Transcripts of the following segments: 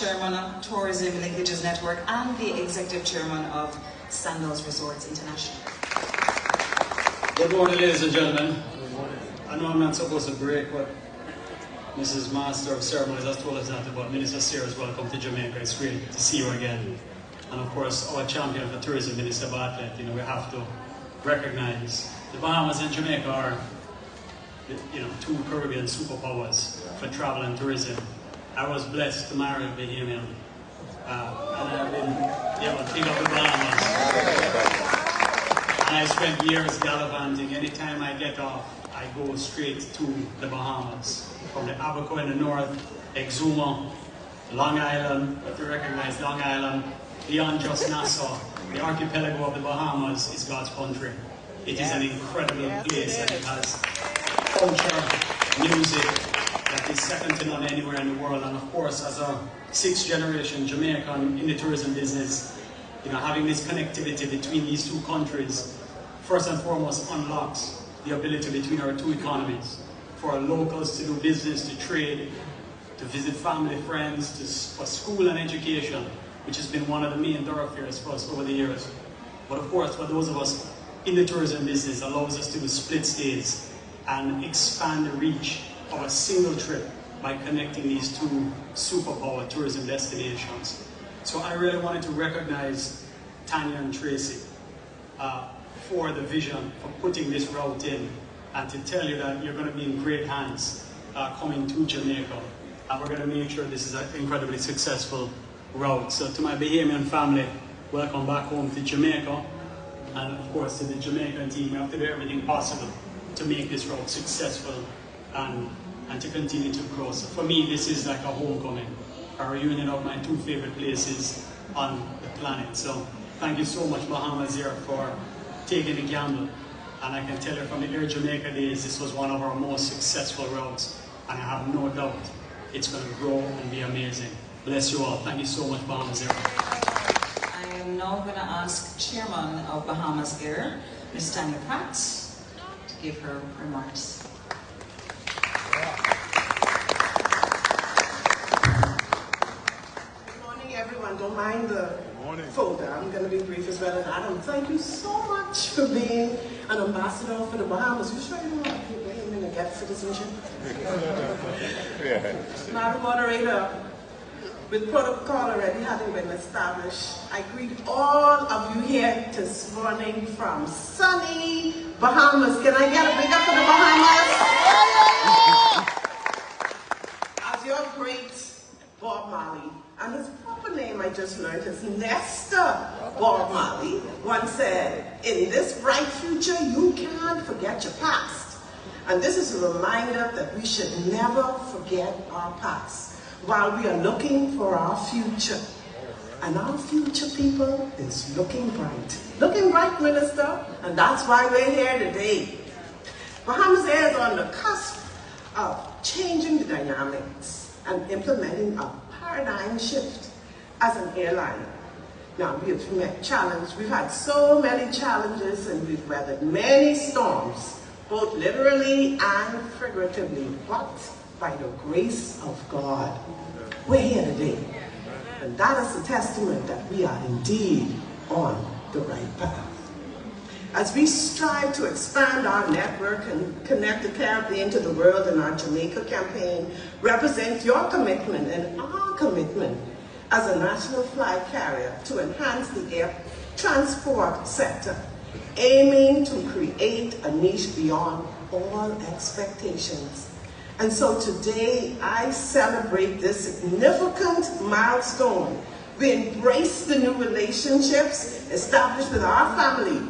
Chairman of Tourism Linkages Network and the Executive Chairman of Sandals Resorts International. Good morning, ladies and gentlemen. I know I'm not supposed to break, but Mrs. Master of Ceremonies has told us that about Minister Sears. Welcome to Jamaica. It's great to see you again. And of course, our champion for tourism, Minister Bartlett. You know, we have to recognize the Bahamas and Jamaica are, you know, two Caribbean superpowers for travel and tourism. I was blessed to marry a Bahamian, and I've been able to pick up the Bahamas. And I spent years gallivanting. Anytime I get off, I go straight to the Bahamas. From the Abaco in the north, Exuma, Long Island, but to recognize Long Island, beyond just Nassau, the archipelago of the Bahamas is God's country. It is an incredible place, and it has culture, music that is second to none anywhere in the world. And of course, as a sixth-generation Jamaican in the tourism business, you know, having this connectivity between these two countries, first and foremost, unlocks the ability between our two economies for our locals to do business, to trade, to visit family, friends, for school and education, which has been one of the main thoroughfares for us over the years. But of course, for those of us in the tourism business, allows us to do split stays and expand the reach of a single trip by connecting these two superpower tourism destinations. So I really wanted to recognize Tanya and Tracy for the vision, for putting this route in, and to tell you that you're going to be in great hands coming to Jamaica. And we're going to make sure this is an incredibly successful route. So to my Bahamian family, welcome back home to Jamaica. And of course to the Jamaican team, we have to do everything possible to make this route successful and to continue to grow. So for me, this is like a homecoming, a reunion of my two favorite places on the planet. So thank you so much, Bahamas Air, for taking the gamble. And I can tell you from the Air Jamaica days, this was one of our most successful routes. And I have no doubt it's going to grow and be amazing. Bless you all. Thank you so much, Bahamas Air. I am now going to ask Chairman of Bahamas Air, Ms. Tanya Pratt, to give her remarks. Good morning, everyone. Don't mind the folder. I'm going to be brief as well. And Adam, thank you so much for being an ambassador for the Bahamas. You sure you know what you're going to get citizenship? Madam Moderator, with protocol already having been established, I greet all of you here this morning from sunny Bahamas. Can I get a big up for the Bahamas? As your great Bob Marley, and his proper name I just learned is Nestor Bob Marley, once said, in this bright future, you can't forget your past. And this is a reminder that we should never forget our past while we are looking for our future. And our future, people, is looking bright. Looking bright, Minister, and that's why we're here today. Bahamas Air is on the cusp of changing the dynamics and implementing a paradigm shift as an airline. Now, we have met challenges. We've had so many challenges and we've weathered many storms, both literally and figuratively, but by the grace of God, we're here today. And that is a testament that we are indeed on the right path. As we strive to expand our network and connect the Caribbean to the world, in our Jamaica campaign represents your commitment and our commitment as a national flag carrier to enhance the air transport sector, aiming to create a niche beyond all expectations. And so today, I celebrate this significant milestone. We embrace the new relationships established with our family.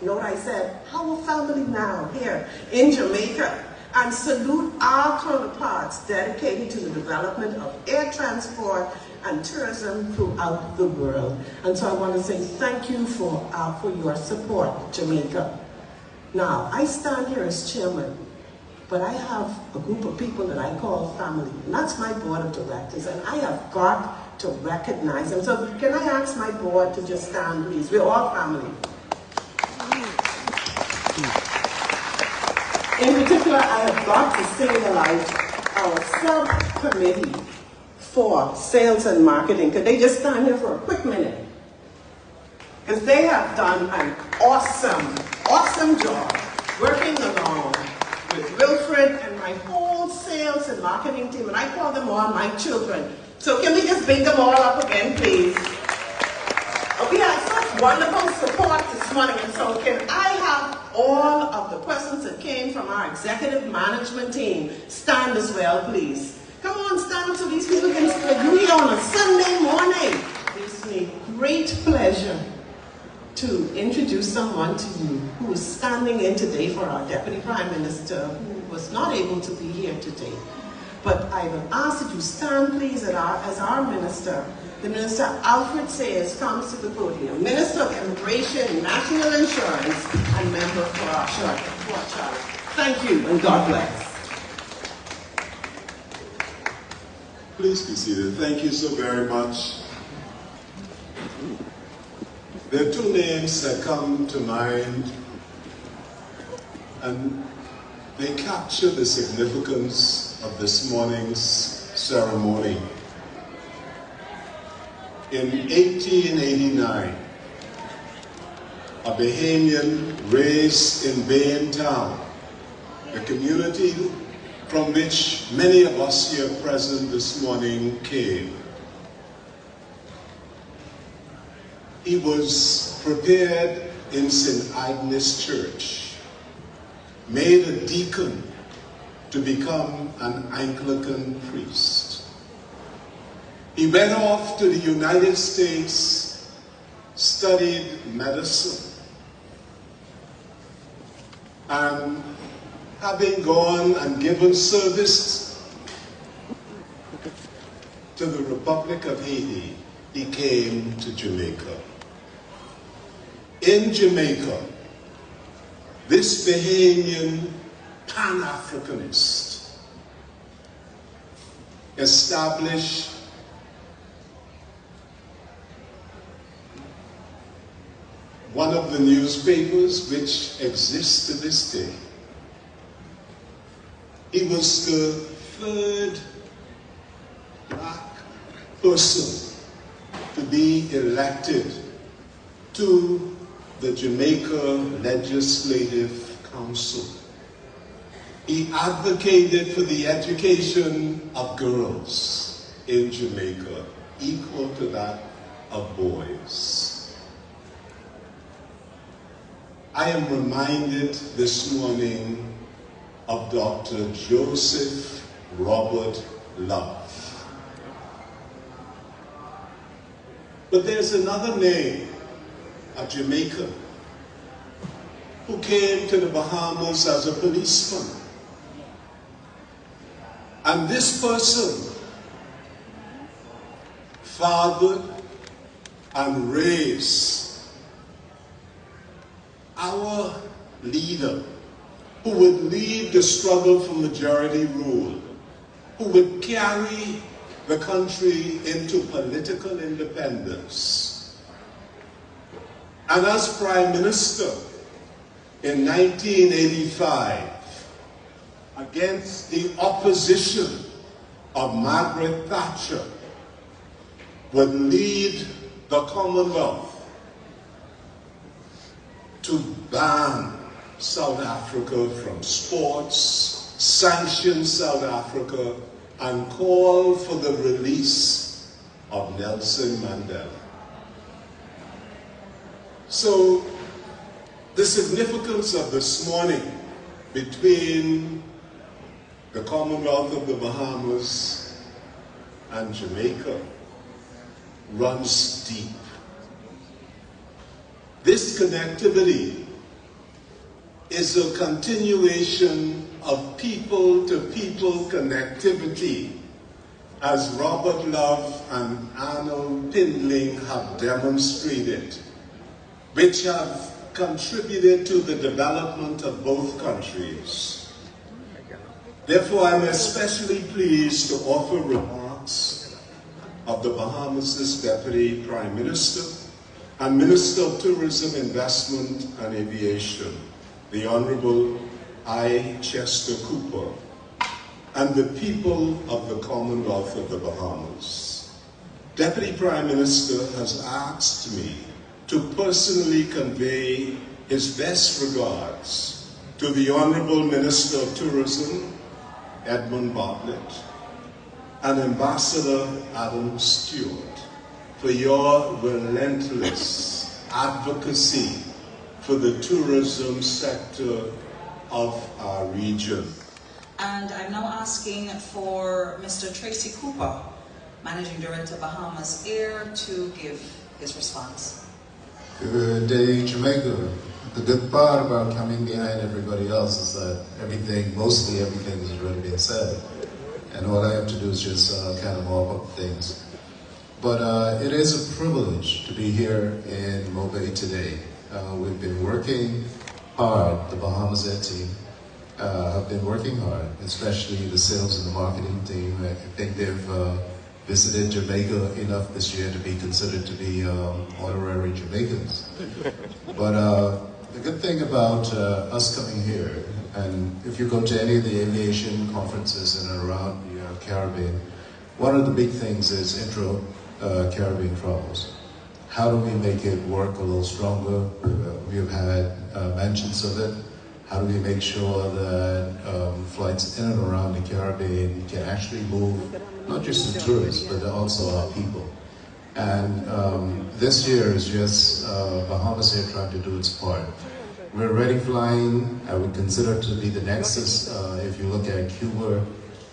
You know what I said? Our family now here in Jamaica. And salute our counterparts dedicated to the development of air transport and tourism throughout the world. And so I want to say thank you for your support, Jamaica. Now, I stand here as chairman, but I have a group of people that I call family, and that's my board of directors, and I have got to recognize them. So can I ask my board to just stand, please? We're all family. In particular, I have got to signalize our subcommittee for Sales and Marketing. Could they just stand here for a quick minute? Because they have done an awesome job working along with Wilfred and my whole Sales and Marketing team, and I call them all my children. So can we just bring them all up again, please? We had such wonderful support this morning, and so can I have all of the persons that came from our executive management team stand as well, please? Come on, stand so these people can agree on a Sunday morning. It gives me great pleasure to introduce someone to you who is standing in today for our Deputy Prime Minister, who was not able to be here today. But I will ask that you stand, please, as our Minister. The Minister Alfred Sayers comes to the podium, Minister of Immigration, National Insurance, and member for our church. Thank you, and God bless. Please be seated. Thank you so very much. There are two names that come to mind, and they capture the significance of this morning's ceremony. In 1889, a Bahamian raised in Baintown, a community from which many of us here present this morning came. He was prepared in St. Agnes Church, made a deacon to become an Anglican priest. He went off to the United States, studied medicine, and having gone and given service to the Republic of Haiti, he came to Jamaica. In Jamaica, this Bahamian Pan-Africanist established one of the newspapers which exists to this day. He was the third black person to be elected to the Jamaica Legislative Council. He advocated for the education of girls in Jamaica, equal to that of boys. I am reminded this morning of Dr. Joseph Robert Love. But there's another name, a Jamaican, who came to the Bahamas as a policeman. And this person fathered and raised our leader, who would lead the struggle for majority rule, who would carry the country into political independence. And as Prime Minister in 1985, against the opposition of Margaret Thatcher, would lead the Commonwealth to ban South Africa from sports, sanction South Africa, and call for the release of Nelson Mandela. So, the significance of this morning between the Commonwealth of the Bahamas and Jamaica runs deep. This connectivity is a continuation of people-to-people connectivity, as Robert Love and Arnold Pindling have demonstrated, which have contributed to the development of both countries. Therefore, I'm especially pleased to offer remarks of the Bahamas' Deputy Prime Minister and Minister of Tourism, Investment and Aviation, the Honorable I. Chester Cooper. and the people of the Commonwealth of the Bahamas. Deputy Prime Minister has asked me to personally convey his best regards to the Honorable Minister of Tourism, Edmund Bartlett, and Ambassador Adam Stewart for your relentless advocacy for the tourism sector of our region. And I'm now asking for Mr. Tracy Cooper, Managing Director, Bahamas Air, to give his response. Good day, Jamaica. The good part about coming behind everybody else is that mostly everything has already been said. And all I have to do is just kind of mop up things. But it is a privilege to be here in Mobay today. We've been working hard, the Bahamas Air team have been working hard, especially the sales and the marketing team. I think they've visited Jamaica enough this year to be considered to be honorary Jamaicans. But the good thing about us coming here, and if you go to any of the aviation conferences in and around the Caribbean, one of the big things is Caribbean travels. How do we make it work a little stronger? We've had mentions of it. How do we make sure that flights in and around the Caribbean can actually move not just the tourists, but also our people? And this year is just Bahamas Air trying to do its part. We're already flying, I would consider it to be the nexus, if you look at Cuba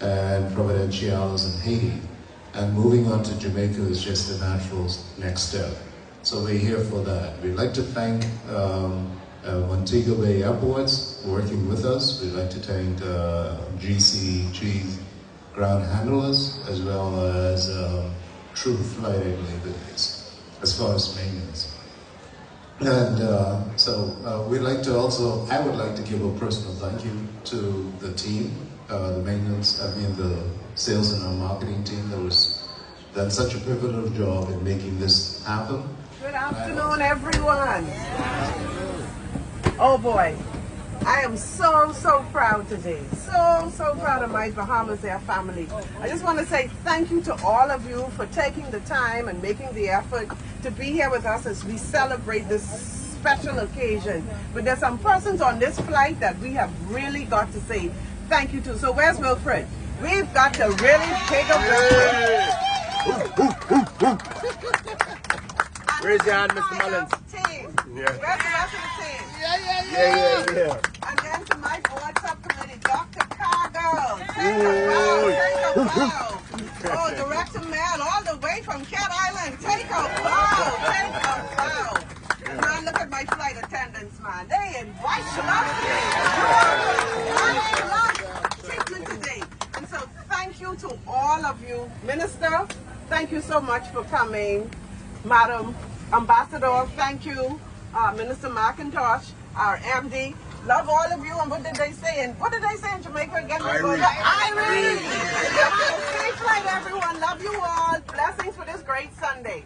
and Providenciales and Haiti. And moving on to Jamaica is just the natural next step. So we're here for that. We'd like to thank Montego Bay Airports for working with us. We'd like to thank GCG ground handlers, as well as True Flight, I believe it is, as far as maintenance. And so we'd like to also, I would like to give a personal thank you to the team, the maintenance, the sales and our marketing team that was done such a pivotal job in making this happen. Good afternoon, everyone. Oh boy, I am so proud today. So proud of my Bahamas Air family. I just want to say thank you to all of you for taking the time and making the effort to be here with us as we celebrate this special occasion. But there's some persons on this flight that we have really got to say thank you to. So where's Wilfred? We've got to really take a Wilfred. Where's your hand, Mr. Mullins? Team. Yeah. Where's the rest of the team? Yeah. And then to my board subcommittee, Dr. Cargill. Take a bow. Oh, Director Mel, all the way from Cat Island. Take a bow. Man, look at my flight attendants, man. They invite treatment today. And so thank you to all of you. Minister, thank you so much for coming. Madam Ambassador, thank you. Minister McIntosh, our MD. Love all of you. And what did they say in Jamaica again? Irene. Safe flight, everyone. Love you all. Blessings for this great Sunday.